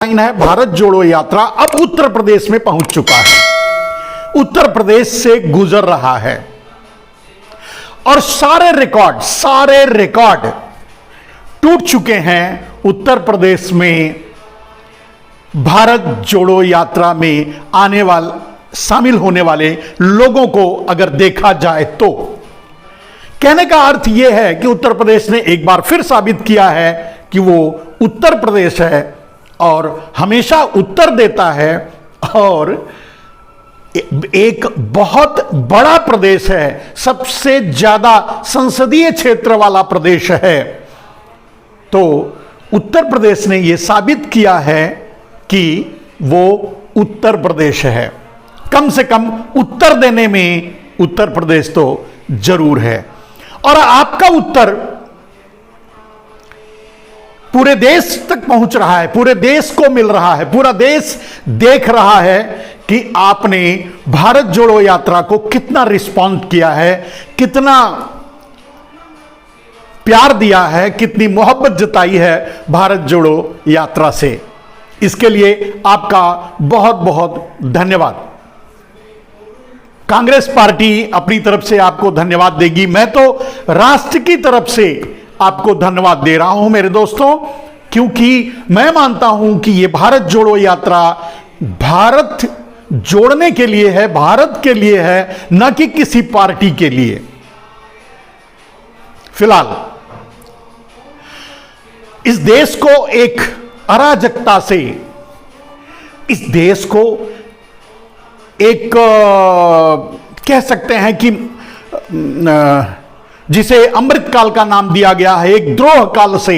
है भारत जोड़ो यात्रा अब उत्तर प्रदेश में पहुंच चुका है, उत्तर प्रदेश से गुजर रहा है और सारे रिकॉर्ड टूट चुके हैं। उत्तर प्रदेश में भारत जोड़ो यात्रा में शामिल होने वाले लोगों को अगर देखा जाए तो कहने का अर्थ यह है कि उत्तर प्रदेश ने एक बार फिर साबित किया है कि वो उत्तर प्रदेश है और हमेशा उत्तर देता है और एक बहुत बड़ा प्रदेश है, सबसे ज्यादा संसदीय क्षेत्र वाला प्रदेश है। तो उत्तर प्रदेश ने यह साबित किया है कि वो उत्तर प्रदेश है, कम से कम उत्तर देने में उत्तर प्रदेश तो जरूर है। और आपका उत्तर पूरे देश तक पहुंच रहा है, पूरे देश को मिल रहा है, पूरा देश देख रहा है कि आपने भारत जोड़ो यात्रा को कितना रिस्पॉन्ड किया है, कितना प्यार दिया है, कितनी मोहब्बत जताई है भारत जोड़ो यात्रा से। इसके लिए आपका बहुत बहुत धन्यवाद। कांग्रेस पार्टी अपनी तरफ से आपको धन्यवाद देगी, मैं तो राष्ट्र की तरफ से आपको धन्यवाद दे रहा हूं मेरे दोस्तों, क्योंकि मैं मानता हूं कि यह भारत जोड़ो यात्रा भारत जोड़ने के लिए है, भारत के लिए है, न कि किसी पार्टी के लिए। फिलहाल इस देश को एक अराजकता से, इस देश को एक कह सकते हैं कि जिसे अमृत काल का नाम दिया गया है, एक द्रोह काल से,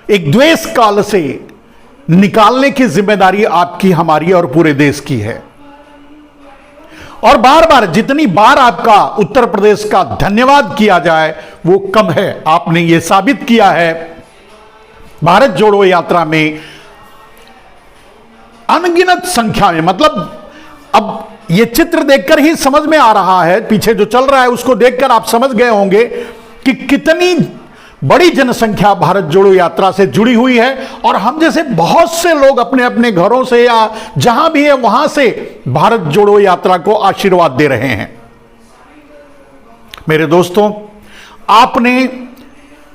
एक द्वेष काल से निकालने की जिम्मेदारी आपकी, हमारी और पूरे देश की है। और बार बार जितनी बार आपका उत्तर प्रदेश का धन्यवाद किया जाए वो कम है। आपने ये साबित किया है भारत जोड़ो यात्रा में अनगिनत संख्या में, मतलब अब ये चित्र देखकर ही समझ में आ रहा है, पीछे जो चल रहा है उसको देखकर आप समझ गए होंगे कि कितनी बड़ी जनसंख्या भारत जोड़ो यात्रा से जुड़ी हुई है। और हम जैसे बहुत से लोग अपने अपने घरों से या जहां भी है वहां से भारत जोड़ो यात्रा को आशीर्वाद दे रहे हैं। मेरे दोस्तों, आपने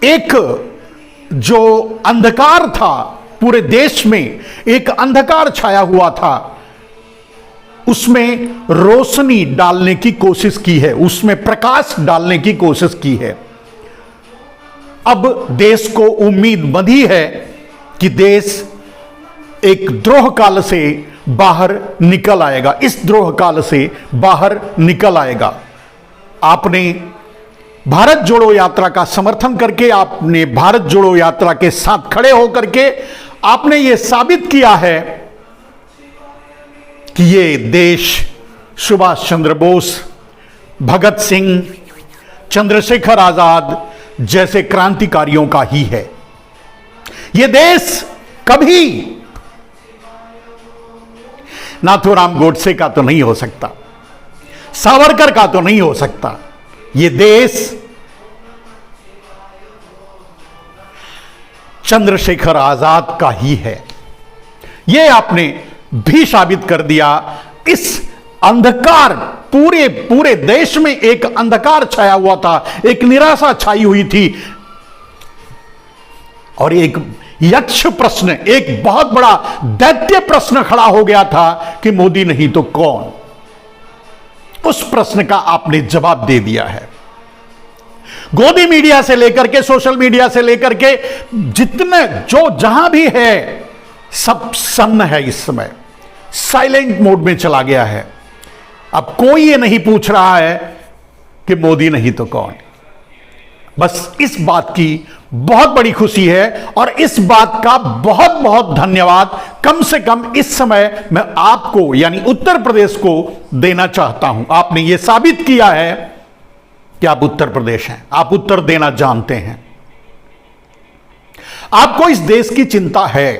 एक जो अंधकार था, पूरे देश में एक अंधकार छाया हुआ था, उसमें रोशनी डालने की कोशिश की है, उसमें प्रकाश डालने की कोशिश की है। अब देश को उम्मीद बंधी है कि देश एक द्रोह काल से बाहर निकल आएगा, इस द्रोह काल से बाहर निकल आएगा। आपने भारत जोड़ो यात्रा का समर्थन करके, आपने भारत जोड़ो यात्रा के साथ खड़े होकर के आपने यह साबित किया है कि ये देश सुभाष चंद्र बोस, भगत सिंह, चंद्रशेखर आजाद जैसे क्रांतिकारियों का ही है। ये देश कभी नाथूराम गोडसे का तो नहीं हो सकता, सावरकर का तो नहीं हो सकता। ये देश चंद्रशेखर आजाद का ही है। यह आपने भी साबित कर दिया। इस अंधकार, पूरे देश में एक अंधकार छाया हुआ था, एक निराशा छाई हुई थी और एक यक्ष प्रश्न, एक बहुत बड़ा दैत्य प्रश्न खड़ा हो गया था कि मोदी नहीं तो कौन। उस प्रश्न का आपने जवाब दे दिया है। गोदी मीडिया से लेकर के, सोशल मीडिया से लेकर के, जितने जो जहां भी है सब सन्न है, इस समय साइलेंट मोड में चला गया है। अब कोई ये नहीं पूछ रहा है कि मोदी नहीं तो कौन। बस इस बात की बहुत बड़ी खुशी है और इस बात का बहुत बहुत धन्यवाद कम से कम इस समय मैं आपको, यानी उत्तर प्रदेश को देना चाहता हूं। आपने ये साबित किया है कि आप उत्तर प्रदेश हैं, आप उत्तर देना जानते हैं, आपको इस देश की चिंता है।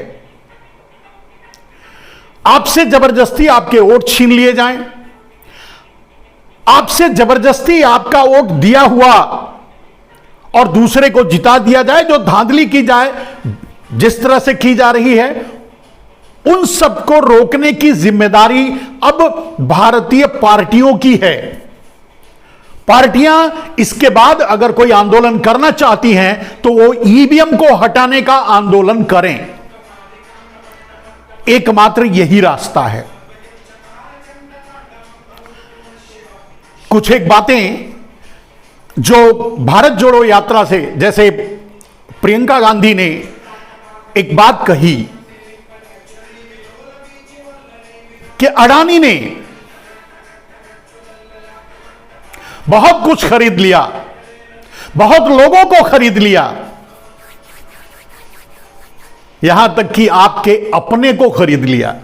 आपसे जबरदस्ती आपके वोट छीन लिए जाएं, आपसे जबरदस्ती आपका वोट दिया हुआ और दूसरे को जिता दिया जाए, जो धांधली की जाए, जिस तरह से की जा रही है, उन सबको रोकने की जिम्मेदारी अब भारतीय पार्टियों की है। पार्टियां इसके बाद अगर कोई आंदोलन करना चाहती हैं तो वो ईवीएम को हटाने का आंदोलन करें। एकमात्र यही रास्ता है। कुछ एक बातें जो भारत जोड़ो यात्रा से, जैसे प्रियंका गांधी ने एक बात कही कि अडानी ने बहुत कुछ खरीद लिया, बहुत लोगों को खरीद लिया, यहां तक कि आपके अपने को खरीद लिया।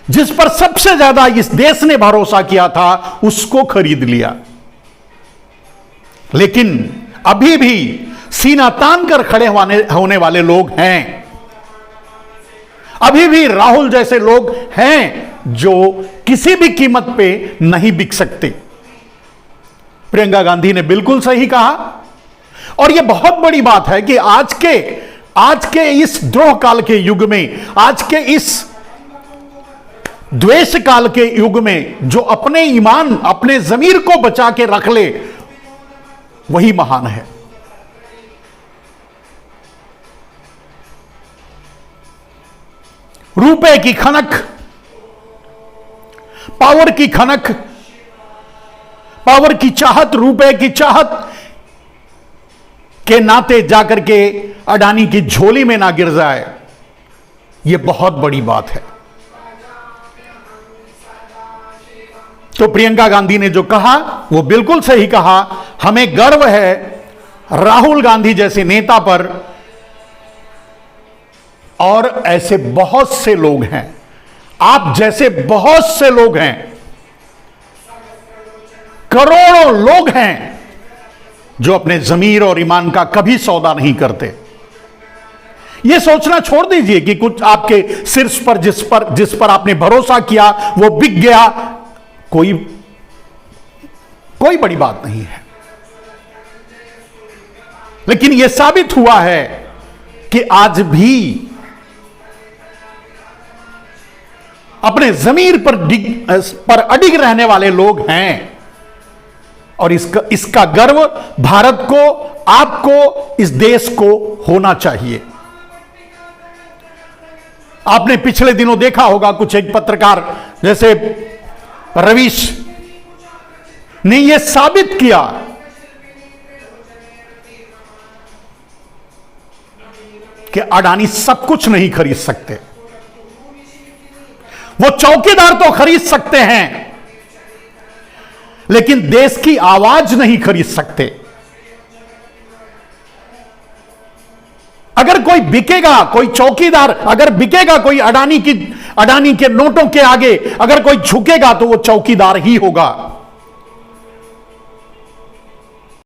जिस पर सबसे ज्यादा इस देश ने भरोसा किया था उसको खरीद लिया। लेकिन अभी भी सीना तान कर खड़े होने वाले लोग हैं। अभी भी राहुल जैसे लोग हैं जो किसी भी कीमत पे नहीं बिक सकते। प्रियंका गांधी ने बिल्कुल सही कहा। और यह बहुत बड़ी बात है कि आज के इस द्रोह काल के युग में, आज के इस द्वेष काल के युग में जो अपने ईमान, अपने जमीर को बचा के रख ले, वही महान है। रुपए की खनक, पावर की खनक, पावर की चाहत, रुपए की चाहत के नाते जाकर के अडानी की झोली में ना गिर जाए, यह बहुत बड़ी बात है। तो प्रियंका गांधी ने जो कहा वो बिल्कुल सही कहा। हमें गर्व है राहुल गांधी जैसे नेता पर, और ऐसे बहुत से लोग हैं, आप जैसे बहुत से लोग हैं, करोड़ों लोग हैं जो अपने जमीर और ईमान का कभी सौदा नहीं करते। यह सोचना छोड़ दीजिए कि कुछ आपके शीर्ष पर जिस पर आपने भरोसा किया वो बिक गया, कोई बड़ी बात नहीं है। लेकिन यह साबित हुआ है कि आज भी अपने जमीर पर अडिग रहने वाले लोग हैं। और इसका गर्व भारत को, आपको, इस देश को होना चाहिए। आपने पिछले दिनों देखा होगा कुछ एक पत्रकार जैसे रवीश ने यह साबित किया कि अडानी सब कुछ नहीं खरीद सकते। वो चौकीदार तो खरीद सकते हैं, लेकिन देश की आवाज नहीं खरीद सकते। अगर कोई बिकेगा, कोई चौकीदार अगर बिकेगा, कोई अडानी के नोटों के आगे अगर कोई झुकेगा तो वो चौकीदार ही होगा।